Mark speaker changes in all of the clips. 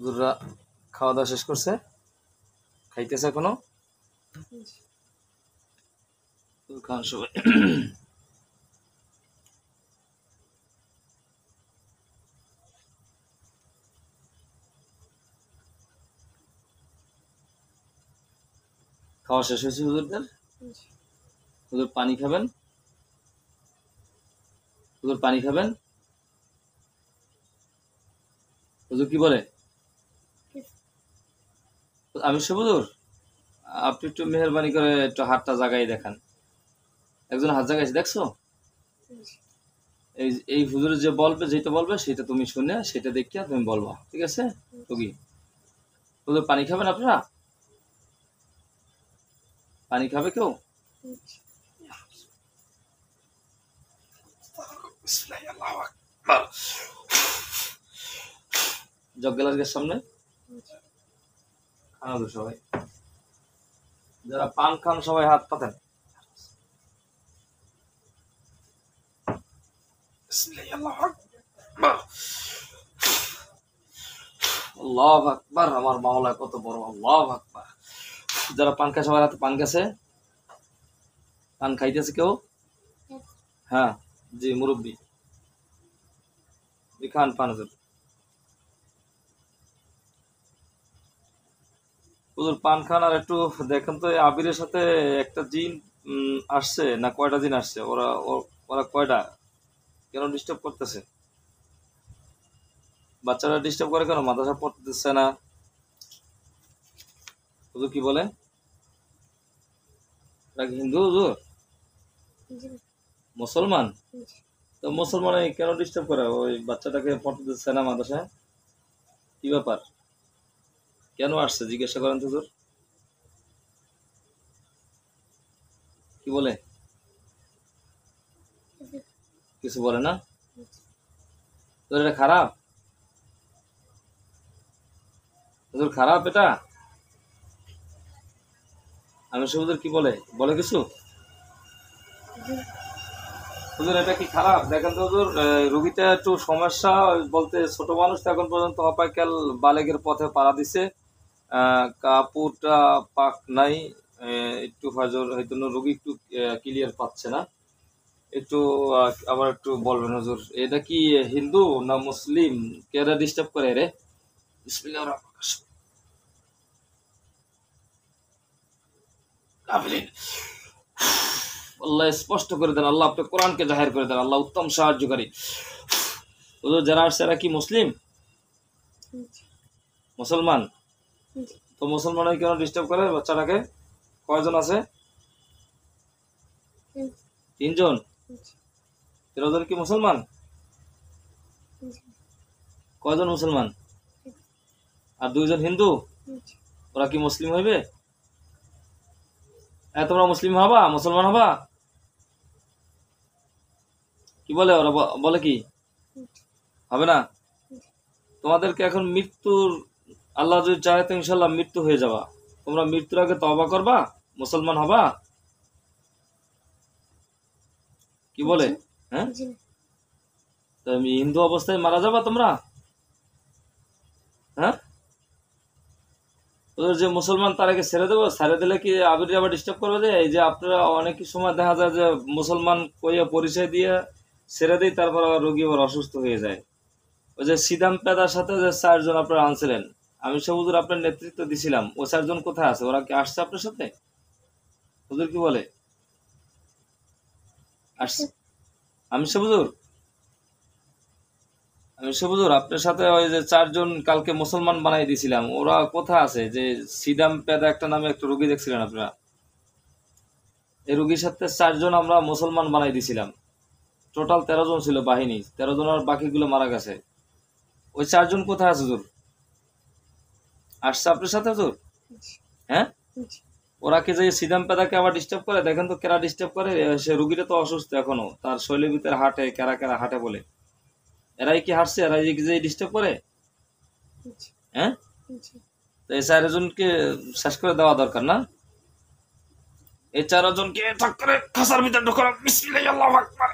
Speaker 1: হুজুররা খাওয়া দাওয়া শেষ করছে, খাইতেছে এখনো? খান সবাই। খাওয়া শেষ হয়েছে হুজুরদের? হুজুর পানি খাবেন? হুজুর পানি খাবেন? হুজুর কি বলে? আমি হুজুর, আপনি একটু মেহরবানি করে একটু হাতটা জাগাই দেখান। একজন হাত জাগাইছে দেখছো? এই এই হুজুর যে বলবে, যেটা বলবে সেটা তুমি শুনে সেটা দেখিয়া তুমি বলবা, ঠিক আছে? রোগী হুজুর পানি খাবেন আপনারা? পানি খাবে কেউ? জগ্গেলার সামনে খাওয়া দাও সবাই। যারা পান খান সবাই হাত পাতেন। আল্লাহু আকবার, আমার মাওলা কত বড়, আল্লাহু আকবার। যারা পান খায় সবার হাতে পান গেছে? পান খাইতেছে কেউ? হ্যাঁ, জি মুরব্বী খান পান হুজুর। হুজুর পান খান। আর একটু দেখেন তো আবিরের সাথে একটা জিন আসছে না কয়টা জিন আসছে? ওরা কয়টা? কেন ডিস্টার্ব করতেছে? বাচ্চারা ডিস্টার্ব করে কেন? মাদ্রাসা পড়তেছে না? হুজুর কি বলে? হিন্দু হুজুর? মুসলমান? তো মুসলমান কেন ডিস্টার্ব করে? ওই বাচ্চাটাকে পড়তে দিচ্ছে না মাদ্রাসায়? কি ব্যাপার? কেন আসছে জিজ্ঞাসা করেন তো হুজুর। কি বলে? কিছু বলে না? তো এটা খারাপ হুজুর, খারাপ এটা? আমি হুজুর কি বলে? বলে কিছু? হুজুর এটা কি খারাপ? দেখেন তো হুজুর, রুগীটা একটু সমস্যা বলতে ছোট মানুষ তো এখন পর্যন্ত হপাইকাল বালেগের পথে পাড়া দিছে। কাপড়টা পাক নাই, একটু হয়তো রুগী একটু ক্লিয়ার পাচ্ছে না। একটু আবার একটু বলবেন হুজুর, এটা কি হিন্দু না মুসলিম? কেরা ডিস্টার্ব করে রে? বিসমিল্লাহির রহমানির রহিম। আল্লাহ স্পষ্ট করে দেন, আল্লাহ আপনি কোরআনকে জাহির করে দেন, আল্লাহ উত্তম সাহায্যকারী। হুজুর যারা আসছে এরা কি মুসলিম? মুসলমান? তো মুসলমান কেন ডিস্টার্ব করে বাচ্চাটাকে? কয়জন আছে? 3 জন? 13 জন কি মুসলমান? কয়জন মুসলমান? আর 2 জন হিন্দু? ওরা কি মুসলিম হইবে? তোমরা মুসলিম হবা, মুসলমান হবা? কি বলে ওরা? বলে কি হবে না? তোমাদেরকে এখন মৃত্যুর, আল্লাহ যদি চায় তো ইনশাল্লাহ মৃত্যু হয়ে যাবা। তোমরা মৃত্যুর আগে তওবা করবা, মুসলমান হবা? কি বলে? হ্যাঁ, তুমি হিন্দু অবস্থায় মারা যাবা তোমরা? হ্যাঁ, ওদের যে মুসলমান তারাকে ছেড়ে দেবো? ছেড়ে দিলে কি আবির আবার ডিস্টার্ব করবে? যে এই যে আপনারা অনেক সময় দেখা যায় যে মুসলমান কইয়া পরিচয় দিয়ে ছেড়ে দিই, তারপর আবার রোগী আবার অসুস্থ হয়ে যায়। ওই যে সিদাম পেদার সাথে যে 4 জন আপনারা আনছিলেন, আমি সব হুজুর আপনার নেতৃত্ব দিছিলাম, ও 4 জন কোথায় আছে? ওরা কি আসছে আপনার সাথে? হুজুর কি বলে? আসছে? আমি সব হুজুর, আপনার সাথে ওই যে 4 জন কালকে মুসলমান বানাই দিছিলাম, ওরা কোথায় আছে? যে সিদাম পেদা একটা নামে একটা রোগী দেখছিলেন আপনারা, এই রোগীর সাথে 4 জন আমরা মুসলমান বানাই দিছিলাম। টোটাল 13 জন ছিল বাহিনী, 13 জন আর বাকিগুলো মারা গেছে। ওই 4 জন কোথায় আছে হুজুর? আসছে আপনার সাথে হুজুর? হ্যাঁ, ওরা কি যে সিদাম পেদাকে আবার ডিস্টার্ব করে? দেখেন তো কেরা ডিস্টার্ব করে। সে রুগীটা তো অসুস্থ এখনো, তার শৈলের ভিতরে হাঁটে, কেরা কেরা হাঁটে বলে। এরাই কি হাঁটছে? এরাই যে ডিস্টার্ব করে? হ্যাঁ, তো এই 4 জনকে শেষ করে দেওয়া দরকার না? এই 4 জনকে ঠাক করে খাসার ভিতরে ঢোকানো। বিসমিল্লাহ, আল্লাহু আকবার।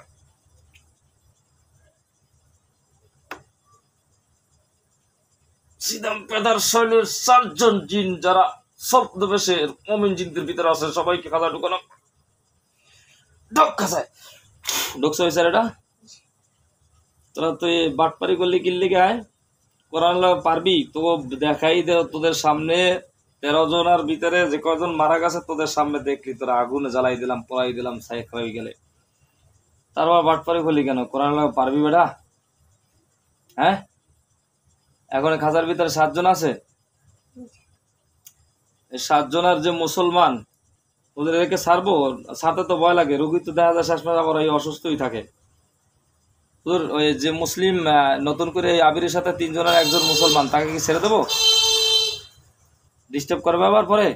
Speaker 1: সিদাম পেদার শৈলের 4 জন জিন যারা ছদ্মবেশের মুমিন জিনদের ভিতরে আছে সবাইকে খাজা ঢুকানো ঢোক খাজায় ঢুকছো স্যার এটা তোরা তুই বাটপারি করলি কিনলি গায় কোরআন পারবি তো দেখাই দে তোদের সামনে 13 জনের ভিতরে যে কজন মারা গেছে তোদের সামনে দেখলি তোরা আগুনে জ্বালাই দিলাম পড়াই দিলাম ছাই হয়ে গেলে তারপর বাটপারি করলি কেন কোরআন পারবি বেটা হ্যাঁ এখন খাজার ভিতরে 7 জন আছে এই 7 জনের যে মুসলমান ওদের একে ছাড়বো ছাড়তে তো ভয় লাগে রোগী তো দেখা যায় শেষমেশ আবার এই অসুস্থই থাকে তোর ওই যে মুসলিম নতুন করে এই আবিরের সাথে 3 জনের একজন মুসলমান তাকে কি ছেড়ে দেবো ডিস্টার্ব করবে আবার পরে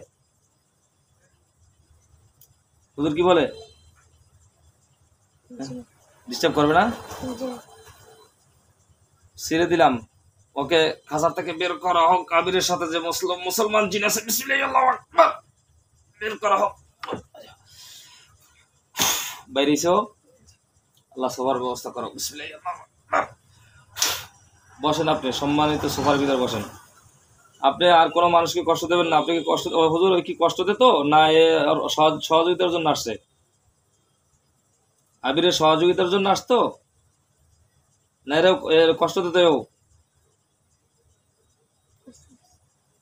Speaker 1: হুজুর কি বলে ডিস্টার্ব করবে না ছেড়ে দিলাম ওকে খাজার থেকে বের করা হোক আবিরের সাথে যে মুসলমান জিন আছে বিসমিল্লাহ আল্লাহু আকবার বের করা হোক বাইরেছো আল্লাহ সবার ব্যবস্থা করো বিসমিল্লাহ আল্লাহু আকবার বসেন আপনি সম্মানিত সোফার ভিতর বসেন আপনি আর কোনো মানুষকে কষ্ট দেবেন না আপনি কি কষ্ট হুজুর কি কষ্ট দিত না সহযোগিতার জন্য আসছে আবিরের সহযোগিতার জন্য আসতো না এর কষ্ট দিতে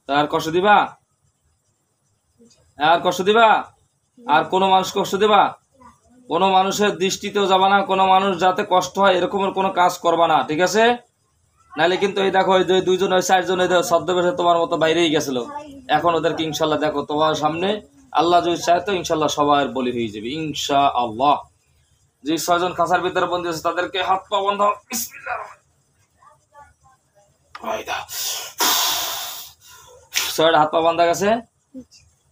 Speaker 1: তার কষ্ট দিবা আর কষ্ট দিবা আর কোনো মানুষ কষ্ট দিবা কোনো মানুষের দৃষ্টিতেও যাবা না কোনো মানুষ যাতে কষ্ট হয় এরকমের কোনো কাজ করবা না ঠিক আছে নাহলে কিন্তু এই দেখো এই 2 জন 4 জন এই ছদ্মবেশে তোমার মতো বাইরেই গেছিল এখন ওদেরকে ইনশাল্লাহ দেখো তোমার সামনে আল্লাহ যদি চায় তো ইনশাল্লাহ সবার বলি হয়ে যাবে ইনশাআল্লাহ যে 6 জন খাঁচার ভিতরে বন্দী আছে তাদেরকে হাত পা বন্ধ বিসমিল্লাহ 6 হাত পা বাঁধা গেছে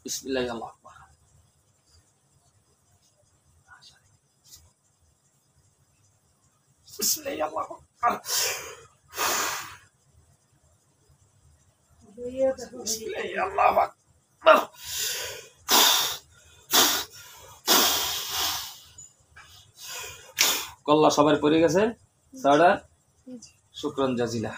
Speaker 1: বিসমিল্লাহ আল্লাহু আকবার বিসমিল্লাহ আল্লাহু আকবার বিসমিল্লাহ আল্লাহু আকবার কল্লা সবার পড়ে গেছে সাড়া শুকরান জাজিলা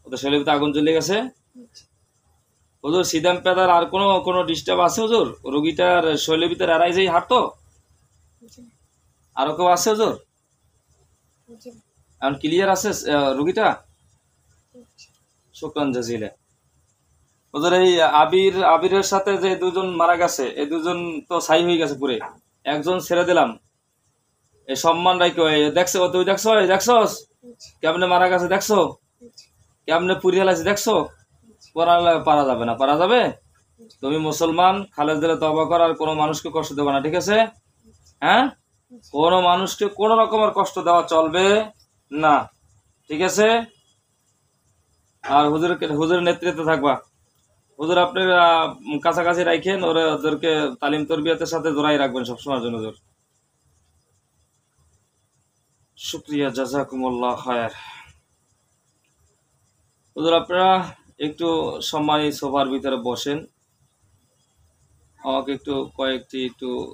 Speaker 1: ওদের শরীরে আগুন জ্বলে গেছে হুজুর সিদাম পেদার আর কোনো ডিস্টার্ব আছে হুজুর রোগীটার শরীরের ভিতরে আড়াই যাই হাঁটতো আরো কেউ আছে হুজুর এখন ক্লিয়ার আছে রোগীটা শুকরান জাজিলা ওদের এই আবিরের সাথে যে 2 জন মারা গেছে এই 2 জন তো ছাই হয়ে গেছে পুরে একজন ছেড়ে দিলাম এই সম্মান রাখো দেখছো তুই দেখছস কেমনে মারা গেছে দেখছো কেমনে পুড়িয়ে লাগছে দেখছো পারা যাবে না পারা যাবে তুমি মুসলমান খালেদ দিলে তওবা কর আর কোনো মানুষকে কষ্ট দেবে না ঠিক আছে হ্যাঁ কোনো মানুষকে কোনো রকমের কষ্ট দেওয়া চলবে না ঠিক আছে আর হুজুরের নেতৃত্বে থাকবা হুজুর আপনি কাছাকাছি রাখেন ওদেরকে তালিম তরবিয়তের সাথে জোড়াই রাখবেন সবসময়ের জন্য হুজুর শুকরিয়া জাযাকুমুল্লাহ খায়র হুজুর আপনারা একটু সম্মানিত সোফার ভিতরে বসেন আমাকে কয়েকটি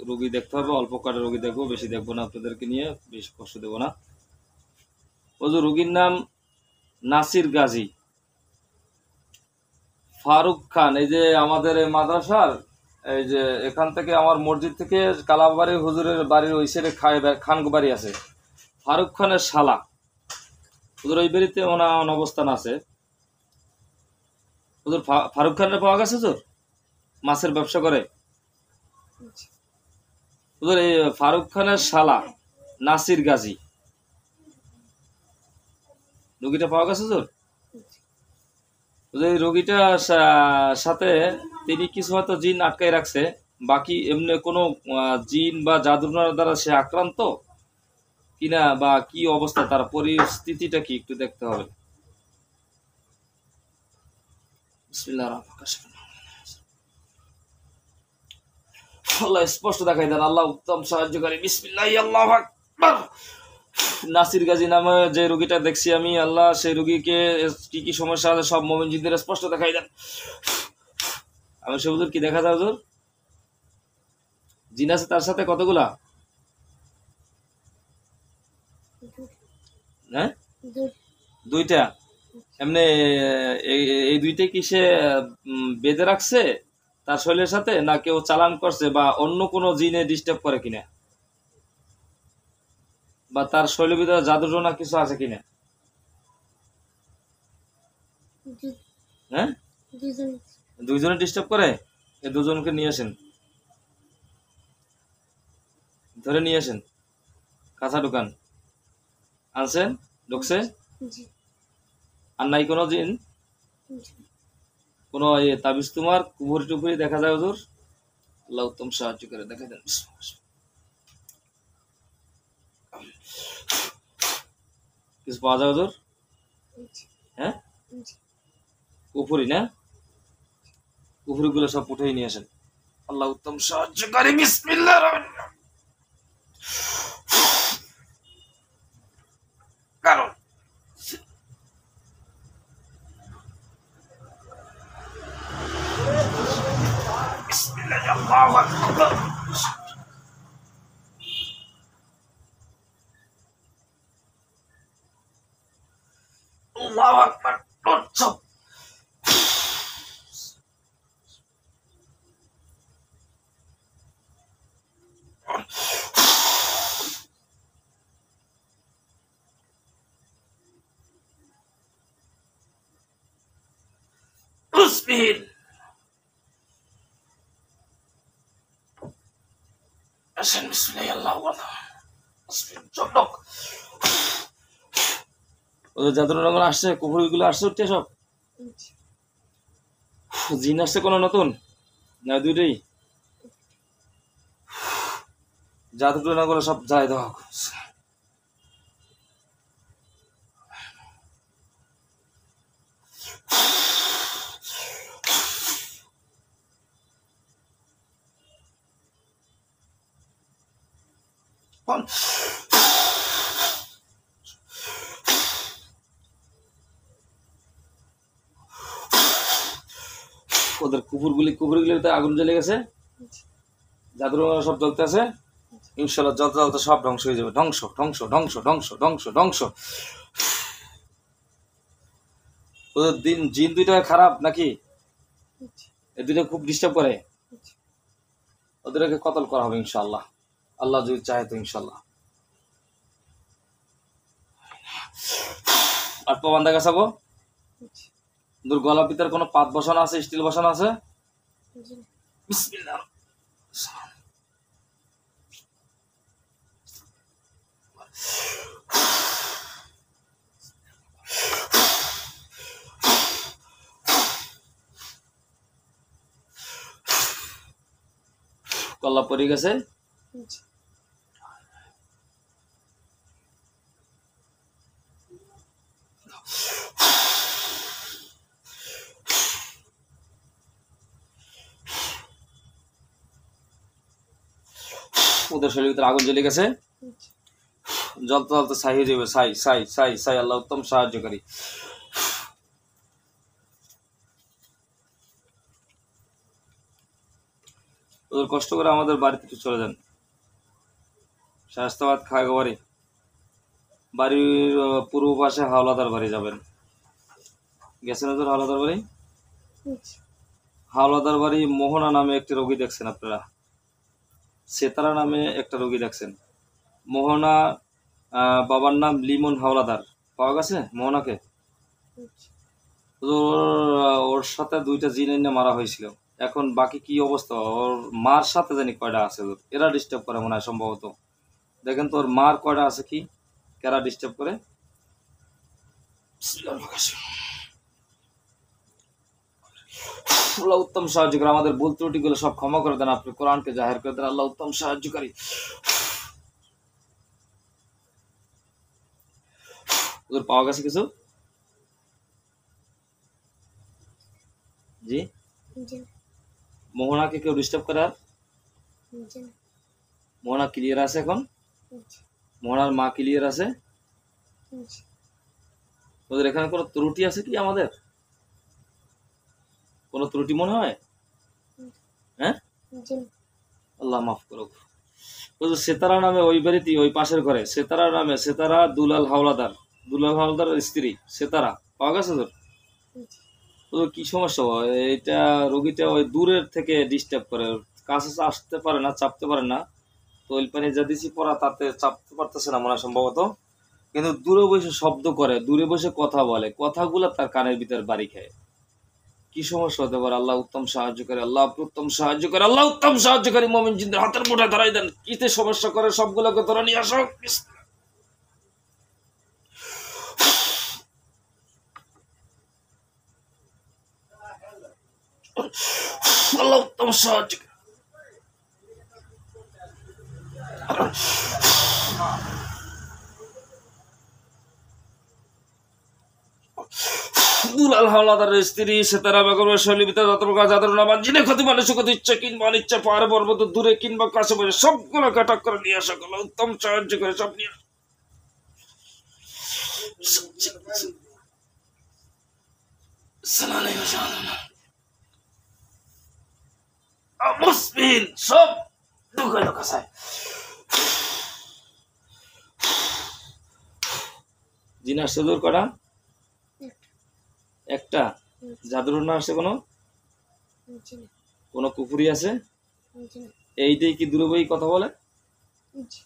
Speaker 1: রোগী দেখতে হবে অল্প কটা রোগী দেখবো বেশি দেখবো না আপনাদেরকে নিয়ে বেশি কষ্ট দেবো না হুজুর রোগীর নাম নাসির গাজী ফারুক খান এই যে আমাদের এই মাদ্রাসার এই যে এখান থেকে আমার মসজিদ থেকে কালাবাড়ি হুজুরের বাড়ির ওই সাইডে খান বাড়ি আছে ফারুক খানের শালা হুজুর ওই বাড়িতে ওনার অবস্থান আছে হুজুর ফারুক খানের পাওয়া গেছে হুজুর মাছের ব্যবসা করে হুজুর এই ফারুক খানের শালা নাসির গাজী রোগীটা পাওয়া গেছে হুজুর এই রোগীটার সাথে তিনি কিছু হয়তো জিন আটকাই রাখছে বাকি এমনি কোনো জিন বা জাদুর দ্বারা সে আক্রান্ত কিনা বা কি অবস্থা তার পরিস্থিতিটা কি একটু দেখতে হবে বিসমিল্লাহির রহমানির রহিম আল্লাহ স্পষ্ট দেখাই দেন আল্লাহ উত্তম সাহায্যকারী বিসমিল্লাহি আল্লাহু আকবার নাসির গাজী নামে যে রোগীটা দেখছি আমি আল্লাহ সেই রোগীকে কি কি সমস্যা আছে সব মুমিন জিনদের স্পষ্ট দেখাই দেন আমার সে হুজুর কি দেখা যায় হুজুর? জিন আছে তার সাথে কতগুলা? হ্যাঁ, দুইটা। এমনি এই দুইটাই কি সে বেঁধে রাখছে তার শরীরের সাথে, না কেউ চালান করছে, বা অন্য কোনো জিনে ডিস্টার্ব করে কিনা, বা তার শরীরের ভিতরে জাদুটোনা কিছু আছে কিনা? হ্যাঁ, দুইজনে ডিস্টার্ব করে। এই দুজনকে নিয়ে আসেন, ধরে নিয়ে আসেন। কাঁচা দোকান আনছেন, ঢুকছে। আর নাই কোনো জিন, কোনো তাবিজ তোমার কুপুরি টুপুরি দেখা যায় হুজুর? আল্লাহ উত্তম সাহায্য করে, দেখা দেন। কিছু পাওয়া যায় হুজুর? হ্যাঁ, কুপুরি না, কুপুরি গুলো সব উঠেই নিয়ে আসেন। আল্লাহ উত্তম সাহায্যকারী। বিসমিল্লাহির রহমানির রহিম। কারণ বিসমিল্লাহ, আল্লাহু আকবার। আল্লাহু আকবার। সব বিসমিল্লাহ আসেন। বিসমিল্লাহ, আল্লাহু আকবার। বিসমিল্লাহ, চটক। ওদের জাদুর আসছে, কুপুরি গুলো আসছে, উঠছে সব। জিন আসছে কোনো নতুন, না দুইটাই? জাদু টনা গুলো সব যায় দাও। ওদের কুকুরগুলি আগুন জ্বলে গেছে, জাদুর সব জ্বলতে আছে। ইনশাল্লাহ জ্বলতে জ্বলতে সব ধ্বংস হয়ে যাবে। ধ্বংস ধ্বংস ধ্বংস ধ্বংস ধ্বংস ধ্বংস। ওদের জিন দুইটা খারাপ নাকি? এই দুইটা খুব ডিস্টার্ব করে। ওদেরকে কতল করা হবে ইনশাল্লাহ, আল্লাহ যদি চায় তো ইনশাল্লাহ। আর বান্ধা গাছাবো। তোর গলা পিতার কোনো পাত বসানো আছে, স্টিল বসানো আছে? বিসমিল্লাহ। কল্লা পড়ে গেছে। ওদের শরীরের ভিতরে আগুন জ্বলে গেছে, জ্বলতে জ্বলতে ছাই হয়ে যাবে। ছাই ছাই ছাই ছাই। আল্লাহ উত্তম সাহায্যকারী। ওদের কষ্ট করে আমাদের বাড়িতে একটু চলে যান। শায়স্তাবাদ খাগড়াবাড়ি বাড়ির পূর্ব পাশে হাওলাদার বাড়ি যাবেন। গেছেন ওদের হাওলাদার বাড়ি? হাওলাদার বাড়ি মোহনা নামে একটি রোগী দেখছেন আপনারা, সেতারা নামে একটা রোগী দেখছেন। মোহনা বাবার নাম লিমন হাওলাদার। পাওয়া গেছে মোহনাকে। ওর সাথে দুইটা জিন এনে মারা হয়েছিল। এখন বাকি কি অবস্থা, ওর মার সাথে জানি কয়টা আছে, এরা ডিস্টার্ব করে মনে হয় সম্ভবত। দেখেন তো ওর মার কয়টা আছে, কি কারা ডিস্টার্ব করে। আল্লাহ উত্তম সাহায্যকারী, আমাদের ভুল ত্রুটি গুলো সব ক্ষমা করে দেন, আপনি কোরআনকে জাহের করে দেন। আল্লাহ উত্তম সাহায্যকারী। ওদের পাওয়া গেছে কিছু? জি, মোহনাকে কেউ ডিস্টার্ব করে? আর মোহনা ক্লিয়ার আছে এখন? মোহনার মা ক্লিয়ার আছে? ওদের এখানে কোনো ত্রুটি আছে কি? আমাদের কোনো ত্রুটি মনে হয়? হ্যাঁ,
Speaker 2: জি
Speaker 1: আল্লাহ মাফ করুক। ওই যে সেতারা নামে ওই বাড়িতে ওই পাশের ঘরে সেতারা নামে, সেতারা দুলাল হাওলাদার, দুলাল হাওলাদার স্ত্রী সেতারা পাওয়া গেছে তোর?
Speaker 2: জি
Speaker 1: তো কি সমস্যা হয় এটা? রোগীটা ওই দূরের থেকে ডিস্টার্ব করে, ওর কাছে আসতে পারে না, চাপতে পারে না। তো ওই পানি যা দিছি পড়া তাতে চাপতে পারতেছে না মনে হয় সম্ভবত, কিন্তু দূরে বসে শব্দ করে, দূরে বসে কথা বলে, কথাগুলো তার কানের ভিতর বাড়ি খায়। কি সমস্যা হতে পারে? আল্লাহ উত্তম সাহায্য করে, আল্লাহ উত্তম সাহায্য করে, আল্লাহ উত্তম সাহায্যকারী মুমিন জিনদের হাতের মুঠোয় ধরাই দেন। কিতে সমস্যা করে সবগুলোকে ধরে নিয়ে আসো। আল্লাহ উত্তম সাহায্য করে। দুলাল হাওলাদারের স্ত্রী সেতারা বেগমের শৈলীতে যত প্রকার যাদের নামান জিনে ক্ষতি মানুষ ক্ষতি ইচ্ছা কিংবা অনিচ্ছা পাহাড়ে পর্বত দূরে কিংবা কাছে বসে সবগুলো কাটাক করে নিয়ে আসা গেল, উত্তম সাহায্য করে সব নিয়ে মুসলিম সব দুঃখ কাছে জিনার সুদূর করা একটা জাদুর না আসে কোনো
Speaker 2: জি
Speaker 1: কোনো কুফুরি আছে?
Speaker 2: জি
Speaker 1: এইটাই কি দূরে বই কথা বলে?
Speaker 2: জি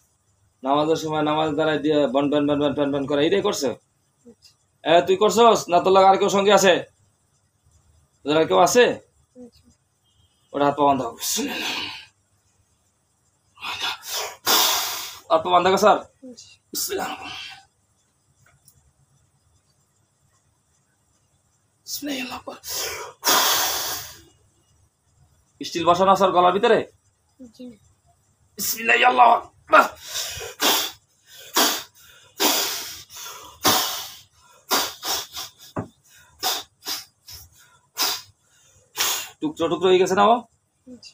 Speaker 1: নামাজের সময় নামাজ দ্বারা দিয়ে বন বন বন বন বন বন করে এইটাই করছে? তুই করছস না? তোর লাগে আর কেউ সঙ্গে আছে? তোদের আর কেউ আছে? ওটা হাত পা বান্ধা হোক। হাত পা বান্ধা স্যার। স্টিল বসানো স্যার গলার ভিতরে।
Speaker 2: জি
Speaker 1: বিসমিল্লাহ আল্লাহু আকবার। টুকরো টুকরো হয়ে গেছে না?
Speaker 2: জি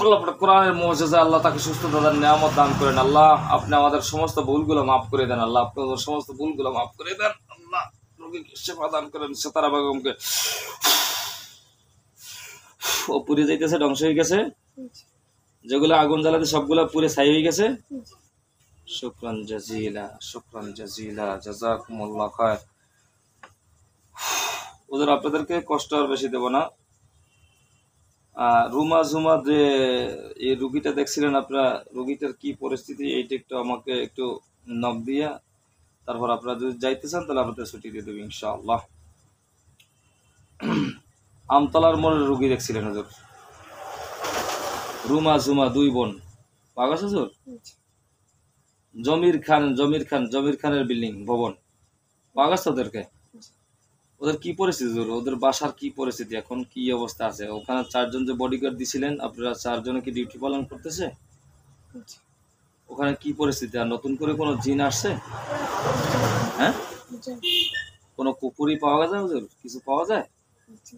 Speaker 1: আল্লাহ কোরআনের মুজিজা, আল্লাহ তাকে সুস্থতা দান, নিয়ামত দান করেন। আল্লাহ আপনি আমাদের সমস্ত ভুলগুলো মাফ করে দেন। আল্লাহ আপনি আমাদের সমস্ত ভুলগুলো মাফ করে দেন। আল্লাহ রোগীকে সেবা দান করেন। সেতারা বেগমকে ও পুড়ে যাইতেছে, ধ্বংস হয়ে গেছে, যেগুলো আগুন জ্বালাতে সবগুলো পুড়ে ছাই হয়ে গেছে। শুকরান জাজিলা, শুকরান জাজিলা, জাযাকুমুল্লাহ খায়র। ওদের আপনাদেরকে কষ্ট আর বেশি দেব না। রুমা ঝুমা যে এই রুগীটা দেখছিলেন আপনারা, রুগীটার কি পরিস্থিতি এইটা একটু আমাকে একটু নক দিয়া, তারপর আপনারা যদি যাইতে চান তাহলে আপনাদের ছুটি দিয়ে দেবো ইনশাআল্লাহ। আমতলার মোড়ের রুগী দেখছিলেন হুজুর, রুমা ঝুমা দুই বোন, পাওয়া গেছে হুজুর? জমির খান, জমির খান, জমির খানের বিল্ডিং ভবন পাওয়া গেছে ওদেরকে? ওদের কি পরিস্থিতি হুজুর? ওদের বাসার কি পরিস্থিতি এখন, কি অবস্থা আছে? ওখানে 4 জন যে বডিগার্ড দিছিলেন আপনারা, 4 জনে কি ডিউটি পালন করতেছে? ওখানে কি পরিস্থিতি? আর নতুন করে কোনো জিন আসছে? হ্যাঁ, কোনো কুকুরি পাওয়া যায় হুজুর? কিছু পাওয়া যায়?